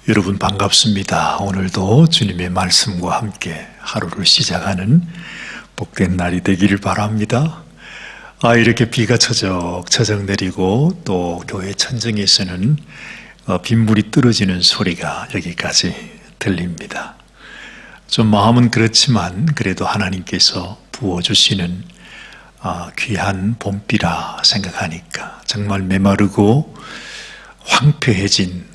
여러분 반갑습니다. 오늘도 주님의 말씀과 함께 하루를 시작하는 복된 날이 되기를 바랍니다. 이렇게 비가 처적 내리고 또 교회 천정에서는 빗물이 떨어지는 소리가 여기까지 들립니다. 좀 마음은 그렇지만 그래도 하나님께서 부어주시는 귀한 봄비라 생각하니까 정말 메마르고 황폐해진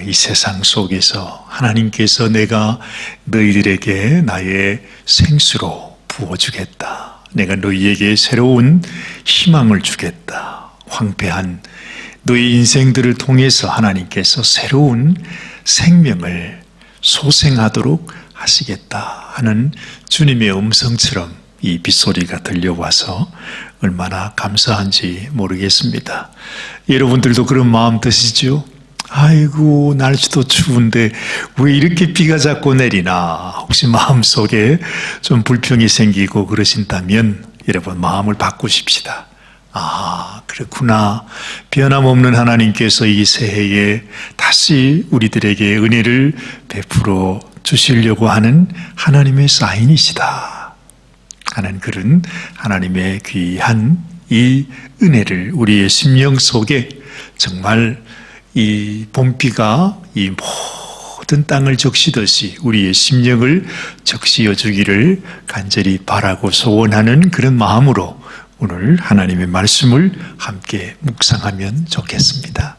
이 세상 속에서 하나님께서 내가 너희들에게 나의 생수로 부어주겠다. 내가 너희에게 새로운 희망을 주겠다. 황폐한 너희 인생들을 통해서 하나님께서 새로운 생명을 소생하도록 하시겠다 하는 주님의 음성처럼 이 빗소리가 들려와서 얼마나 감사한지 모르겠습니다. 여러분들도 그런 마음 드시죠? 아이고 날씨도 추운데 왜 이렇게 비가 자꾸 내리나, 혹시 마음속에 좀 불평이 생기고 그러신다면 여러분 마음을 바꾸십시다. 그렇구나. 변함없는 하나님께서 이 새해에 다시 우리들에게 은혜를 베풀어 주시려고 하는 하나님의 사인이시다 하는 그런 하나님의 귀한 이 은혜를 우리의 심령 속에 정말 이 봄비가 이 모든 땅을 적시듯이 우리의 심령을 적시어 주기를 간절히 바라고 소원하는 그런 마음으로 오늘 하나님의 말씀을 함께 묵상하면 좋겠습니다.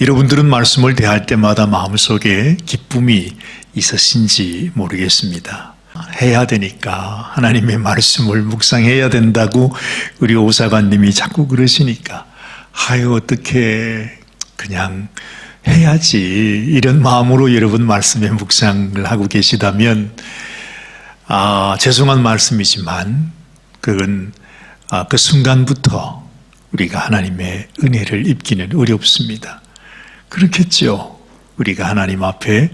여러분들은 말씀을 대할 때마다 마음속에 기쁨이 있으신지 모르겠습니다. 해야 되니까, 하나님의 말씀을 묵상해야 된다고 우리 오사관님이 자꾸 그러시니까 어떻게 그냥 해야지, 이런 마음으로 여러분 말씀에 묵상을 하고 계시다면 죄송한 말씀이지만 그건 그 순간부터 우리가 하나님의 은혜를 입기는 어렵습니다. 그렇겠죠. 우리가 하나님 앞에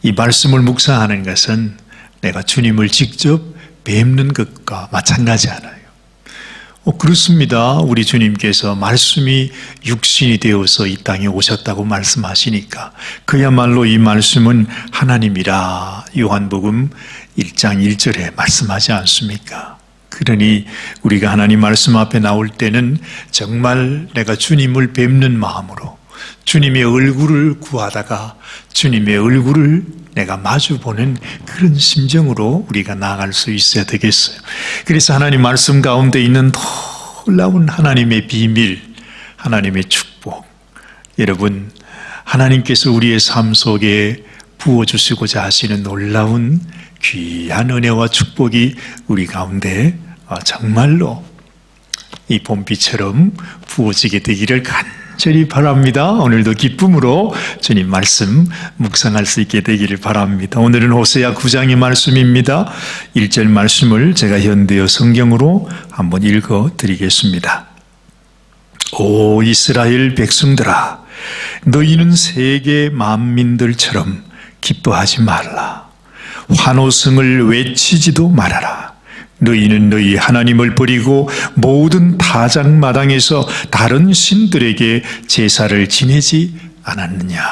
이 말씀을 묵상하는 것은 내가 주님을 직접 뵙는 것과 마찬가지 않아요. 그렇습니다. 우리 주님께서 말씀이 육신이 되어서 이 땅에 오셨다고 말씀하시니까 그야말로 이 말씀은 하나님이라 요한복음 1장 1절에 말씀하지 않습니까? 그러니 우리가 하나님 말씀 앞에 나올 때는 정말 내가 주님을 뵙는 마음으로 주님의 얼굴을 구하다가 주님의 얼굴을 내가 마주보는 그런 심정으로 우리가 나아갈 수 있어야 되겠어요. 그래서 하나님 말씀 가운데 있는 놀라운 하나님의 비밀, 하나님의 축복, 여러분 하나님께서 우리의 삶 속에 부어주시고자 하시는 놀라운 귀한 은혜와 축복이 우리 가운데 정말로 이 봄비처럼 부어지게 되기를 간절히 바랍니다. 오늘도 기쁨으로 주님 말씀 묵상할 수 있게 되기를 바랍니다. 오늘은 호세아 9장의 말씀입니다. 1절 말씀을 제가 현대어 성경으로 한번 읽어 드리겠습니다. 오 이스라엘 백성들아, 너희는 세계 만민들처럼 기뻐하지 말라. 환호성을 외치지도 말아라. 너희는 너희 하나님을 버리고 모든 타작마당에서 다른 신들에게 제사를 지내지 않았느냐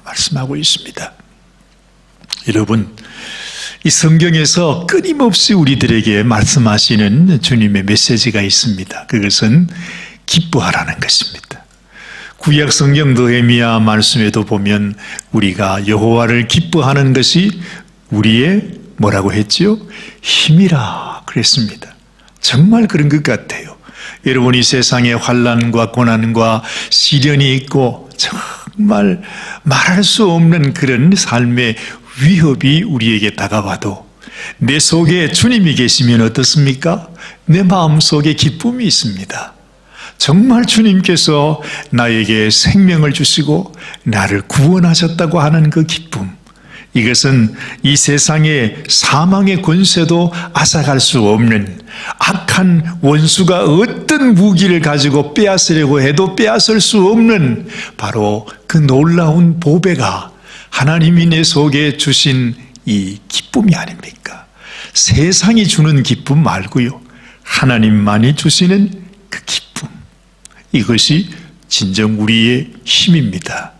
말씀하고 있습니다. 여러분, 이 성경에서 끊임없이 우리들에게 말씀하시는 주님의 메시지가 있습니다. 그것은 기뻐하라는 것입니다. 구약 성경 느헤미야 말씀에도 보면 우리가 여호와를 기뻐하는 것이 우리의 뭐라고 했죠? 힘이라 그랬습니다. 정말 그런 것 같아요. 여러분, 이 세상에 환난과 고난과 시련이 있고 정말 말할 수 없는 그런 삶의 위협이 우리에게 다가와도 내 속에 주님이 계시면 어떻습니까? 내 마음속에 기쁨이 있습니다. 정말 주님께서 나에게 생명을 주시고 나를 구원하셨다고 하는 그 기쁨, 이것은 이 세상의 사망의 권세도 앗아갈 수 없는, 악한 원수가 어떤 무기를 가지고 빼앗으려고 해도 빼앗을 수 없는 바로 그 놀라운 보배가 하나님이 내 속에 주신 이 기쁨이 아닙니까? 세상이 주는 기쁨 말고요, 하나님만이 주시는 그 기쁨, 이것이 진정 우리의 힘입니다.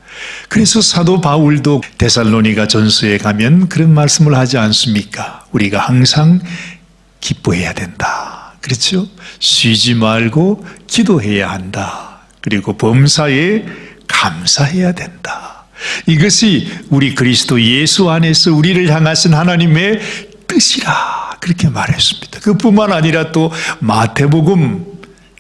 그래서 사도 바울도 데살로니가 전서에 가면 그런 말씀을 하지 않습니까? 우리가 항상 기뻐해야 된다. 그렇죠? 쉬지 말고 기도해야 한다. 그리고 범사에 감사해야 된다. 이것이 우리 그리스도 예수 안에서 우리를 향하신 하나님의 뜻이라 그렇게 말했습니다. 그뿐만 아니라 또 마태복음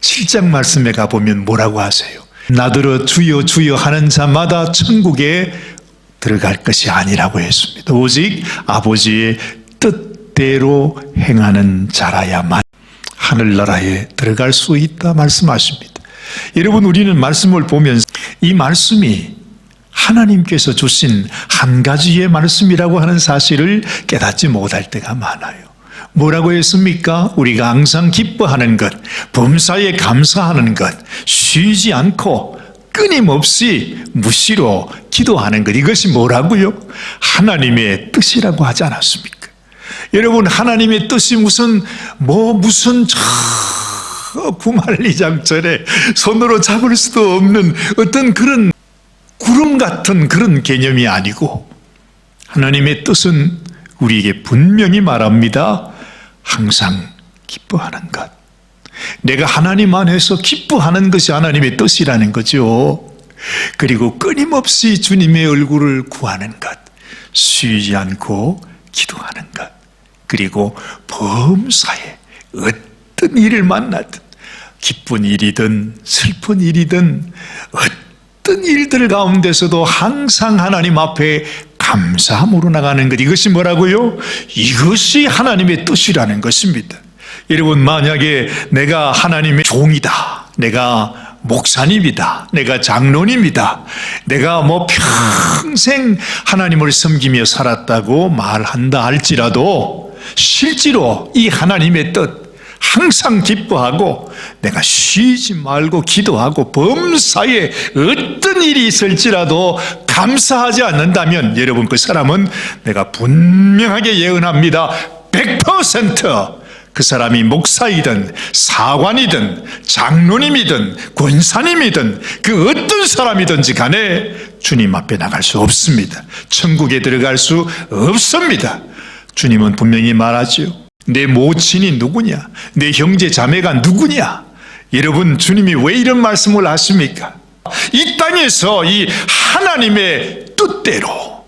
7장 말씀에 가보면 뭐라고 하세요? 나더러 주여 주여 하는 자마다 천국에 들어갈 것이 아니라고 했습니다. 오직 아버지의 뜻대로 행하는 자라야만 하늘나라에 들어갈 수 있다 말씀하십니다. 여러분, 우리는 말씀을 보면서 이 말씀이 하나님께서 주신 한 가지의 말씀이라고 하는 사실을 깨닫지 못할 때가 많아요. 뭐라고 했습니까? 우리가 항상 기뻐하는 것, 범사에 감사하는 것, 쉬지 않고 끊임없이 무시로 기도하는 것, 이것이 뭐라고요? 하나님의 뜻이라고 하지 않았습니까? 여러분, 하나님의 뜻이 무슨 구만리장전에 손으로 잡을 수도 없는 어떤 그런 구름 같은 그런 개념이 아니고, 하나님의 뜻은 우리에게 분명히 말합니다. 항상 기뻐하는 것. 내가 하나님 안에서 기뻐하는 것이 하나님의 뜻이라는 거죠. 그리고 끊임없이 주님의 얼굴을 구하는 것, 쉬지 않고 기도하는 것, 그리고 범사에 어떤 일을 만나든 기쁜 일이든 슬픈 일이든 어떤 일들 가운데서도 항상 하나님 앞에 감사함으로 나가는 것, 이것이 뭐라고요? 이것이 하나님의 뜻이라는 것입니다. 여러분, 만약에 내가 하나님의 종이다, 내가 목사님이다, 내가 장로님이다, 내가 평생 하나님을 섬기며 살았다고 말한다 할지라도 실제로 이 하나님의 뜻 항상 기뻐하고 내가 쉬지 말고 기도하고 범사에 어떤 일이 있을지라도 감사하지 않는다면, 여러분, 그 사람은 내가 분명하게 예언합니다. 100% 그 사람이 목사이든 사관이든 장로님이든 권사님이든 그 어떤 사람이든지 간에 주님 앞에 나갈 수 없습니다. 천국에 들어갈 수 없습니다. 주님은 분명히 말하죠. 내 모친이 누구냐? 내 형제 자매가 누구냐? 여러분, 주님이 왜 이런 말씀을 하십니까? 이 땅에서 이 하나님의 뜻대로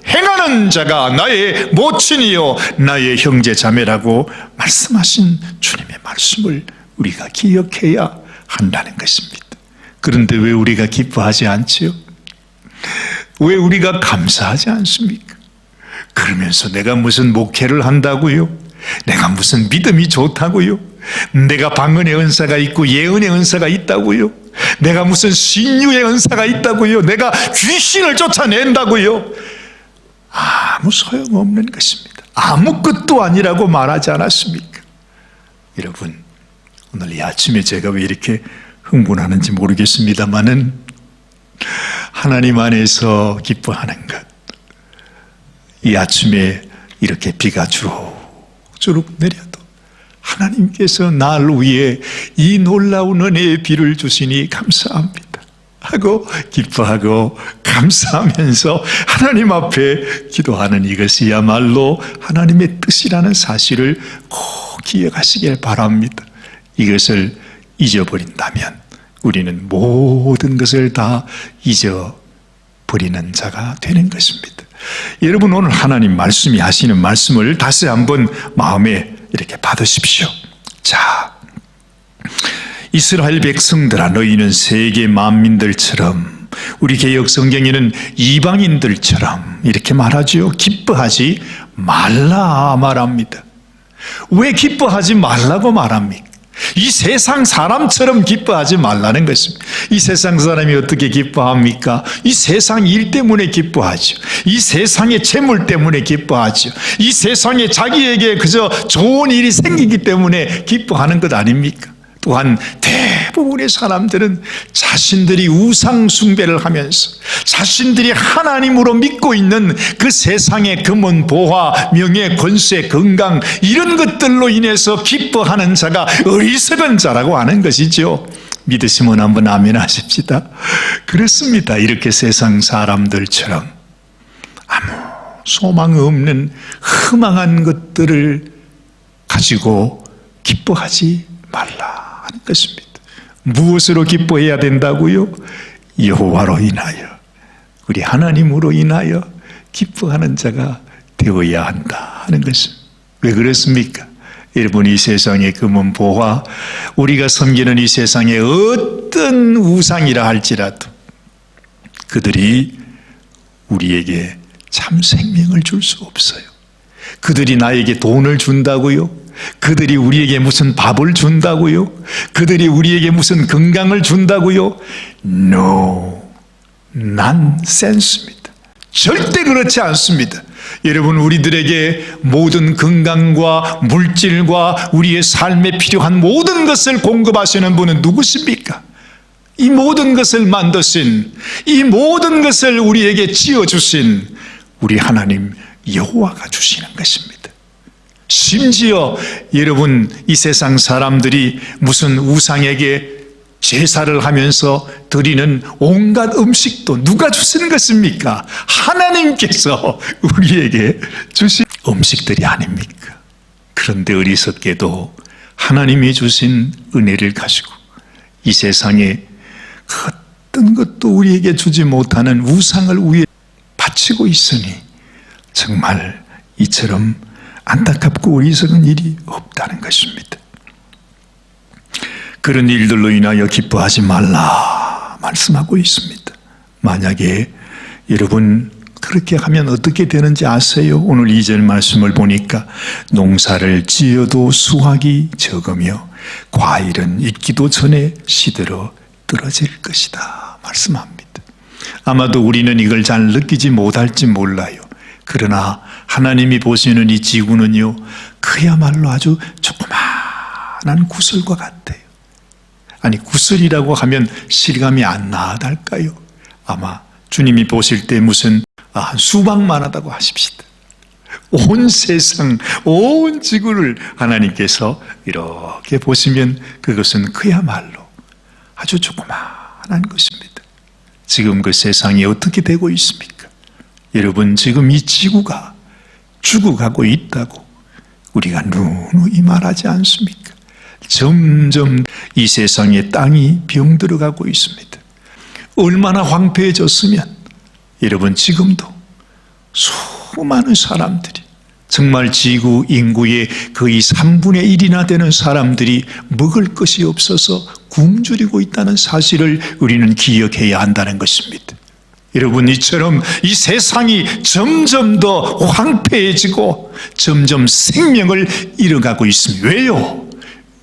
행하는 자가 나의 모친이요 나의 형제 자매라고 말씀하신 주님의 말씀을 우리가 기억해야 한다는 것입니다. 그런데 왜 우리가 기뻐하지 않지요? 왜 우리가 감사하지 않습니까? 그러면서 내가 무슨 목회를 한다고요? 내가 무슨 믿음이 좋다고요? 내가 방언의 은사가 있고 예언의 은사가 있다고요? 내가 무슨 신유의 은사가 있다고요? 내가 귀신을 쫓아낸다고요? 아무 소용없는 것입니다. 아무것도 아니라고 말하지 않았습니까? 여러분, 오늘 이 아침에 제가 왜 이렇게 흥분하는지 모르겠습니다만은 하나님 안에서 기뻐하는 것, 이 아침에 이렇게 비가 주룩주룩 내려도 하나님께서 날 위해 이 놀라운 은혜의 비를 주시니 감사합니다 하고 기뻐하고 감사하면서 하나님 앞에 기도하는 이것이야말로 하나님의 뜻이라는 사실을 꼭 기억하시길 바랍니다. 이것을 잊어버린다면 우리는 모든 것을 다 잊어버리는 자가 되는 것입니다. 여러분, 오늘 하나님 말씀이 하시는 말씀을 다시 한번 마음에 이렇게 받으십시오. 자, 이스라엘 백성들아, 너희는 세계 만민들처럼, 우리 개역 성경에는 이방인들처럼 이렇게 말하죠. 기뻐하지 말라 말합니다. 왜 기뻐하지 말라고 말합니까? 이 세상 사람처럼 기뻐하지 말라는 것입니다. 이 세상 사람이 어떻게 기뻐합니까? 이 세상 일 때문에 기뻐하죠. 이 세상의 재물 때문에 기뻐하죠. 이 세상에 자기에게 그저 좋은 일이 생기기 때문에 기뻐하는 것 아닙니까? 또한 대부분의 사람들은 자신들이 우상 숭배를 하면서 자신들이 하나님으로 믿고 있는 그 세상의 금은 보화, 명예, 권세, 건강, 이런 것들로 인해서 기뻐하는 자가 어리석은 자라고 하는 것이죠. 믿으시면 한번 아멘 하십시다. 그렇습니다. 이렇게 세상 사람들처럼 아무 소망 없는 허망한 것들을 가지고 기뻐하지 말라 하는 것입니다. 무엇으로 기뻐해야 된다고요? 여호와로 인하여, 우리 하나님으로 인하여 기뻐하는 자가 되어야 한다 하는 것입니다. 왜 그렇습니까? 여러분, 이 세상의 금은 보화, 우리가 섬기는 이 세상의 어떤 우상이라 할지라도 그들이 우리에게 참 생명을 줄 수 없어요. 그들이 나에게 돈을 준다고요? 그들이 우리에게 무슨 밥을 준다고요? 그들이 우리에게 무슨 건강을 준다고요? No, nonsense입니다. 절대 그렇지 않습니다. 여러분, 우리들에게 모든 건강과 물질과 우리의 삶에 필요한 모든 것을 공급하시는 분은 누구십니까? 이 모든 것을 만드신, 이 모든 것을 우리에게 지어주신 우리 하나님 여호와가 주시는 것입니다. 심지어 여러분, 이 세상 사람들이 무슨 우상에게 제사를 하면서 드리는 온갖 음식도 누가 주시는 것입니까? 하나님께서 우리에게 주신 음식들이 아닙니까? 그런데 어리석게도 하나님이 주신 은혜를 가지고 이 세상에 어떤 것도 우리에게 주지 못하는 우상을 위해 바치고 있으니 정말 이처럼 안타깝고 어리석은 일이 없다는 것입니다. 그런 일들로 인하여 기뻐하지 말라 말씀하고 있습니다. 만약에 여러분 그렇게 하면 어떻게 되는지 아세요? 오늘 2절 말씀을 보니까 농사를 지어도 수확이 적으며 과일은 익기도 전에 시들어 떨어질 것이다 말씀합니다. 아마도 우리는 이걸 잘 느끼지 못할지 몰라요. 그러나 하나님이 보시는 이 지구는요, 그야말로 아주 조그마한 구슬과 같아요. 아니, 구슬이라고 하면 실감이 안 나달까요? 아마 주님이 보실 때 무슨 수박만 하다고 하십시다. 온 세상, 온 지구를 하나님께서 이렇게 보시면 그것은 그야말로 아주 조그마한 것입니다. 지금 그 세상이 어떻게 되고 있습니까? 여러분, 지금 이 지구가 죽어가고 있다고 우리가 누누이 말하지 않습니까? 점점 이 세상의 땅이 병들어가고 있습니다. 얼마나 황폐해졌으면 여러분, 지금도 수많은 사람들이, 정말 지구 인구의 거의 3분의 1이나 되는 사람들이 먹을 것이 없어서 굶주리고 있다는 사실을 우리는 기억해야 한다는 것입니다. 여러분, 이처럼 이 세상이 점점 더 황폐해지고 점점 생명을 잃어가고 있습니다. 왜요?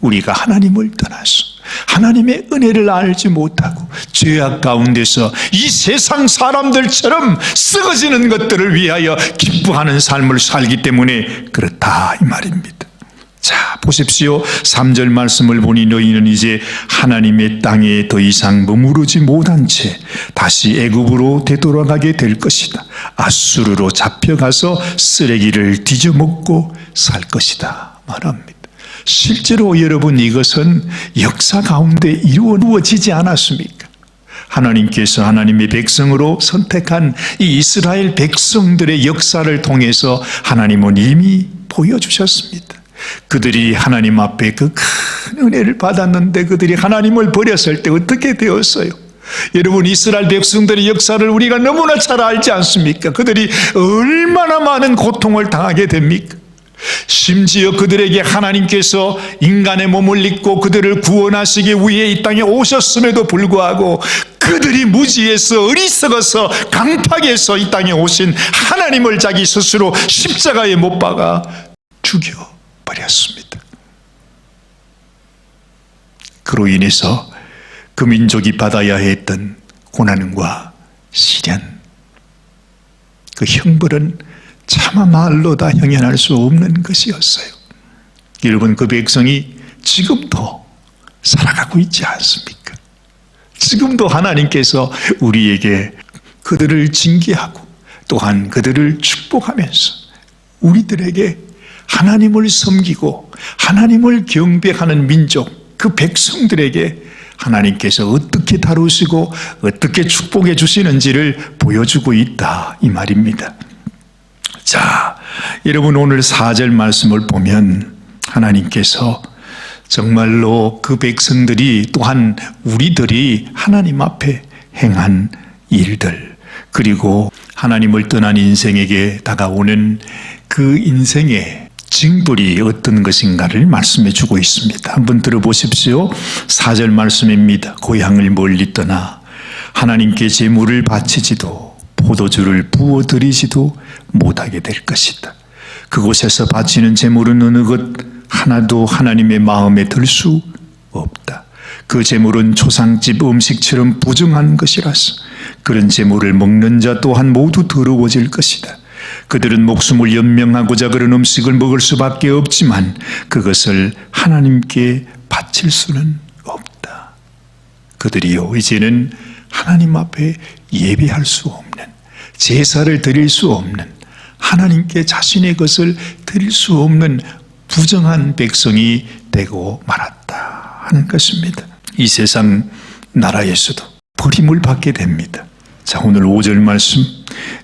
우리가 하나님을 떠나서 하나님의 은혜를 알지 못하고 죄악 가운데서 이 세상 사람들처럼 썩어지는 것들을 위하여 기뻐하는 삶을 살기 때문에 그렇다 이 말입니다. 자, 보십시오. 3절 말씀을 보니 너희는 이제 하나님의 땅에 더 이상 머무르지 못한 채 다시 애굽으로 되돌아가게 될 것이다. 아수르로 잡혀가서 쓰레기를 뒤져먹고 살 것이다 말합니다. 실제로 여러분, 이것은 역사 가운데 이루어지지 않았습니까? 하나님께서 하나님의 백성으로 선택한 이 이스라엘 백성들의 역사를 통해서 하나님은 이미 보여주셨습니다. 그들이 하나님 앞에 그 큰 은혜를 받았는데 그들이 하나님을 버렸을 때 어떻게 되었어요? 여러분, 이스라엘 백성들의 역사를 우리가 너무나 잘 알지 않습니까? 그들이 얼마나 많은 고통을 당하게 됩니까? 심지어 그들에게 하나님께서 인간의 몸을 입고 그들을 구원하시기 위해 이 땅에 오셨음에도 불구하고 그들이 무지해서 어리석어서 강팍해서 이 땅에 오신 하나님을 자기 스스로 십자가에 못 박아 죽여버렸습니다. 그로 인해서 그 민족이 받아야 했던 고난과 시련, 그 형벌은 차마 말로 다 형연할 수 없는 것이었어요. 여러분, 그 백성이 지금도 살아가고 있지 않습니까? 지금도 하나님께서 우리에게 그들을 징계하고 또한 그들을 축복하면서 우리들에게 하나님을 섬기고 하나님을 경배하는 민족, 그 백성들에게 하나님께서 어떻게 다루시고 어떻게 축복해 주시는지를 보여주고 있다 이 말입니다. 자, 여러분 오늘 4절 말씀을 보면 하나님께서 정말로 그 백성들이 또한 우리들이 하나님 앞에 행한 일들, 그리고 하나님을 떠난 인생에게 다가오는 그 인생의 징벌이 어떤 것인가를 말씀해 주고 있습니다. 한번 들어보십시오. 4절 말씀입니다. 고향을 멀리 떠나 하나님께 제물을 바치지도 포도주를 부어드리지도 못하게 될 것이다. 그곳에서 바치는 제물은 어느 것 하나도 하나님의 마음에 들 수 없다. 그 제물은 초상집 음식처럼 부정한 것이라서 그런 제물을 먹는 자 또한 모두 더러워질 것이다. 그들은 목숨을 연명하고자 그런 음식을 먹을 수밖에 없지만 그것을 하나님께 바칠 수는 없다. 그들이요, 이제는 하나님 앞에 예배할 수 없는, 제사를 드릴 수 없는, 하나님께 자신의 것을 드릴 수 없는 부정한 백성이 되고 말았다 하는 것입니다. 이 세상 나라에서도 버림을 받게 됩니다. 자, 오늘 5절 말씀,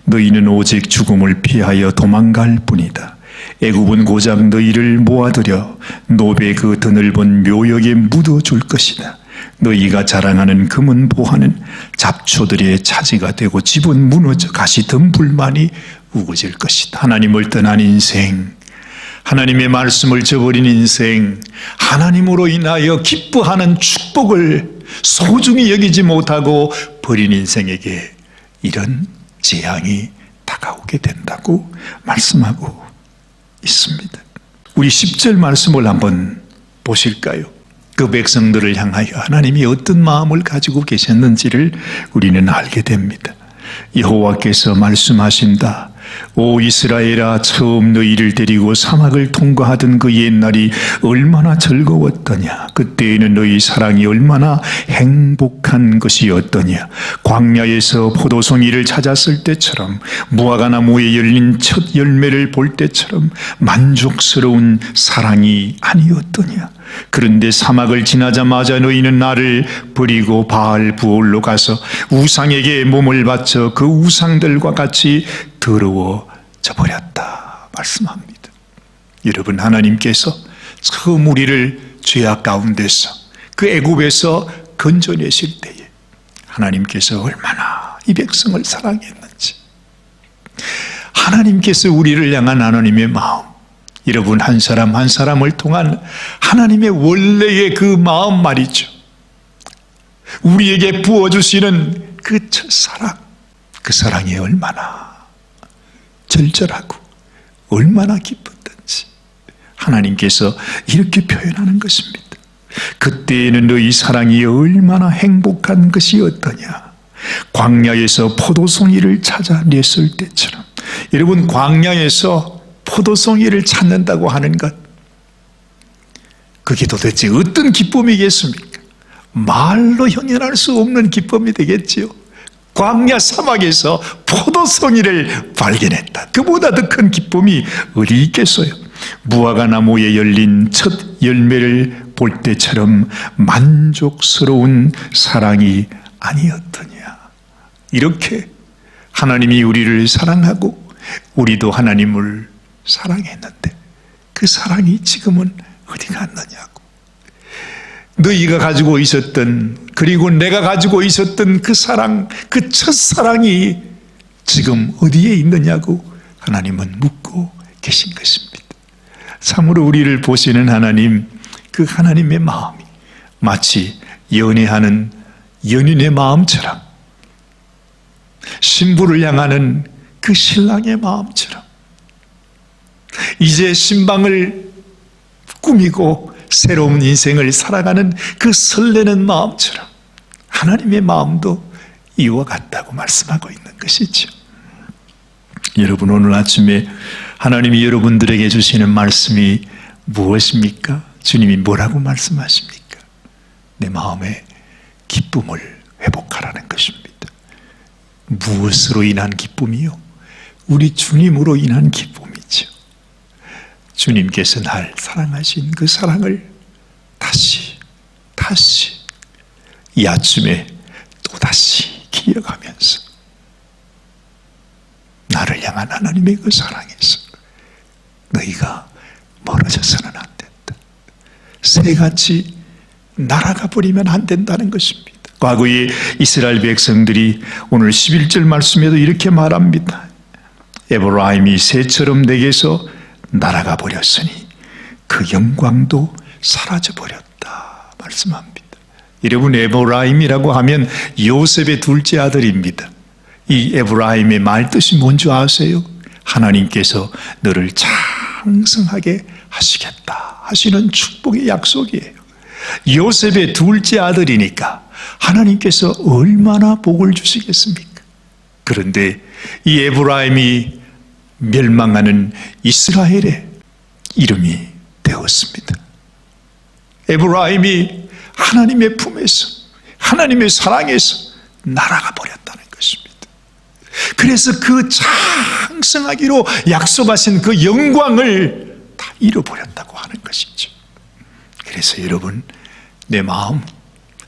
너희는 오직 죽음을 피하여 도망갈 뿐이다. 애굽은 고작 너희를 모아들여 노베 그 드넓은 묘역에 묻어줄 것이다. 너희가 자랑하는 금은 보화는 잡초들의 차지가 되고 집은 무너져 가시덤불만이 우거질 것이다. 하나님을 떠난 인생, 하나님의 말씀을 저버린 인생, 하나님으로 인하여 기뻐하는 축복을 소중히 여기지 못하고 버린 인생에게 이런 재앙이 다가오게 된다고 말씀하고 있습니다. 우리 10절 말씀을 한번 보실까요? 그 백성들을 향하여 하나님이 어떤 마음을 가지고 계셨는지를 우리는 알게 됩니다. 여호와께서 말씀하신다. 오 이스라엘아, 처음 너희를 데리고 사막을 통과하던 그 옛날이 얼마나 즐거웠더냐. 그때에는 너희 사랑이 얼마나 행복한 것이었더냐. 광야에서 포도송이를 찾았을 때처럼, 무화과나무에 열린 첫 열매를 볼 때처럼 만족스러운 사랑이 아니었더냐. 그런데 사막을 지나자마자 너희는 나를 버리고 바알 부올로 가서 우상에게 몸을 바쳐 그 우상들과 같이 더러워져 버렸다 말씀합니다. 여러분, 하나님께서 처음 우리를 죄악 가운데서 그 애굽에서 건져내실 때에 하나님께서 얼마나 이 백성을 사랑했는지, 하나님께서 우리를 향한 하나님의 마음, 여러분 한 사람 한 사람을 통한 하나님의 원래의 그 마음 말이죠. 우리에게 부어주시는 그 첫사랑, 그 사랑이 얼마나 절절하고 얼마나 기뻤던지 하나님께서 이렇게 표현하는 것입니다. 그때에는 너희 사랑이 얼마나 행복한 것이었더냐. 광야에서 포도송이를 찾아냈을 때처럼. 여러분, 광야에서 포도송이를 찾는다고 하는 것, 그게 도대체 어떤 기쁨이겠습니까? 말로 형용할 수 없는 기쁨이 되겠지요. 광야 사막에서 포도송이를 발견했다. 그보다 더 큰 기쁨이 어디 있겠어요? 무화과 나무에 열린 첫 열매를 볼 때처럼 만족스러운 사랑이 아니었더냐. 이렇게 하나님이 우리를 사랑하고 우리도 하나님을 사랑했는데 그 사랑이 지금은 어디 갔느냐고. 너희가 가지고 있었던, 그리고 내가 가지고 있었던 그 사랑, 그 첫사랑이 지금 어디에 있느냐고 하나님은 묻고 계신 것입니다. 참으로 우리를 보시는 하나님, 그 하나님의 마음이 마치 연애하는 연인의 마음처럼, 신부를 향하는 그 신랑의 마음처럼, 이제 신방을 꾸미고 새로운 인생을 살아가는 그 설레는 마음처럼 하나님의 마음도 이와 같다고 말씀하고 있는 것이죠. 여러분, 오늘 아침에 하나님이 여러분들에게 주시는 말씀이 무엇입니까? 주님이 뭐라고 말씀하십니까? 내 마음의 기쁨을 회복하라는 것입니다. 무엇으로 인한 기쁨이요? 우리 주님으로 인한 기쁨이죠. 주님께서 날 사랑하신 그 사랑을 다시 이 아침에 또다시 기억하면서 나를 향한 하나님의 그 사랑에서 너희가 멀어져서는 안 된다. 새같이 날아가 버리면 안 된다는 것입니다. 과거에 이스라엘 백성들이 오늘 11절 말씀에도 이렇게 말합니다. 에브라임이 새처럼 내게서 날아가 버렸으니 그 영광도 사라져 버렸다 말씀합니다. 여러분, 에브라임이라고 하면 요셉의 둘째 아들입니다. 이 에브라임의 말뜻이 뭔지 아세요? 하나님께서 너를 장성하게 하시겠다 하시는 축복의 약속이에요. 요셉의 둘째 아들이니까 하나님께서 얼마나 복을 주시겠습니까? 그런데 이 에브라임이 멸망하는 이스라엘의 이름이 되었습니다. 에브라임이 하나님의 품에서, 하나님의 사랑에서 날아가 버렸다는 것입니다. 그래서 그 장성하기로 약속하신 그 영광을 다 잃어버렸다고 하는 것이죠. 그래서 여러분, 내 마음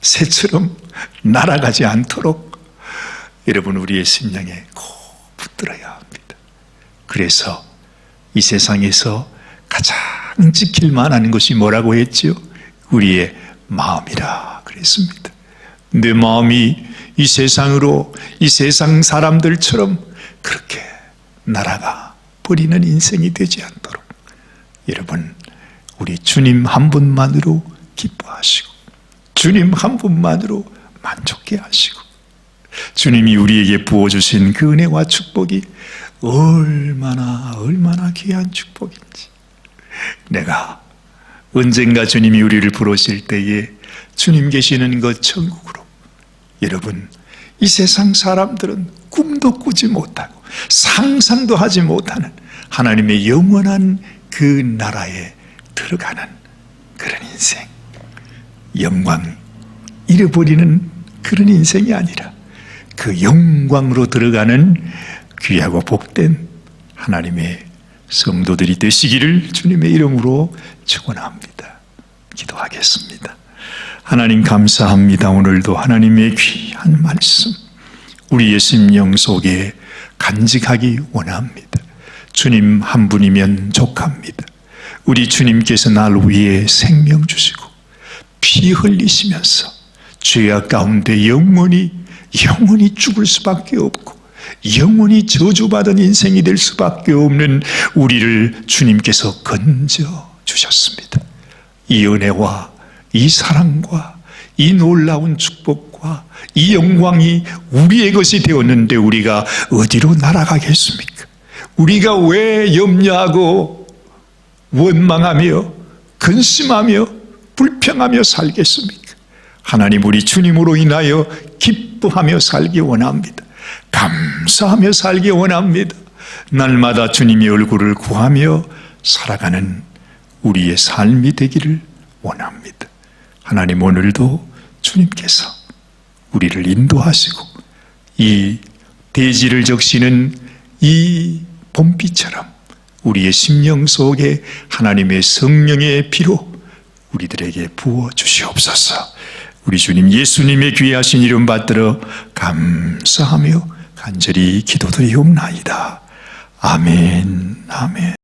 새처럼 날아가지 않도록 여러분 우리의 심령에 꼭 붙들어야 합니다. 그래서 이 세상에서 가장 지킬 만한 것이 뭐라고 했죠? 우리의 마음이라 그랬습니다. 내 마음이 이 세상으로, 이 세상 사람들처럼 그렇게 날아가 버리는 인생이 되지 않도록 여러분, 우리 주님 한 분만으로 기뻐하시고 주님 한 분만으로 만족해 하시고 주님이 우리에게 부어주신 그 은혜와 축복이 얼마나 귀한 축복인지, 내가 언젠가 주님이 우리를 부르실 때에 주님 계시는 그 천국으로, 여러분, 이 세상 사람들은 꿈도 꾸지 못하고 상상도 하지 못하는 하나님의 영원한 그 나라에 들어가는 그런 인생, 영광 잃어버리는 그런 인생이 아니라 그 영광으로 들어가는 귀하고 복된 하나님의 성도들이 되시기를 주님의 이름으로 축원합니다. 기도하겠습니다. 하나님 감사합니다. 오늘도 하나님의 귀한 말씀 우리의 심령 속에 간직하기 원합니다. 주님 한 분이면 족합니다. 우리 주님께서 날 위해 생명 주시고 피 흘리시면서 죄악 가운데 영원히 죽을 수밖에 없고 영원히 저주받은 인생이 될 수밖에 없는 우리를 주님께서 건져 주셨습니다. 이 은혜와 이 사랑과 이 놀라운 축복과 이 영광이 우리의 것이 되었는데 우리가 어디로 날아가겠습니까? 우리가 왜 염려하고 원망하며 근심하며 불평하며 살겠습니까? 하나님, 우리 주님으로 인하여 기뻐하며 살기 원합니다. 감사하며 살기 원합니다. 날마다 주님의 얼굴을 구하며 살아가는 우리의 삶이 되기를 원합니다. 하나님, 오늘도 주님께서 우리를 인도하시고 이 대지를 적시는 이 봄비처럼 우리의 심령 속에 하나님의 성령의 피로 우리들에게 부어 주시옵소서. 우리 주님 예수님의 귀하신 이름 받들어 감사하며 간절히 기도드리옵나이다. 아멘, 아멘.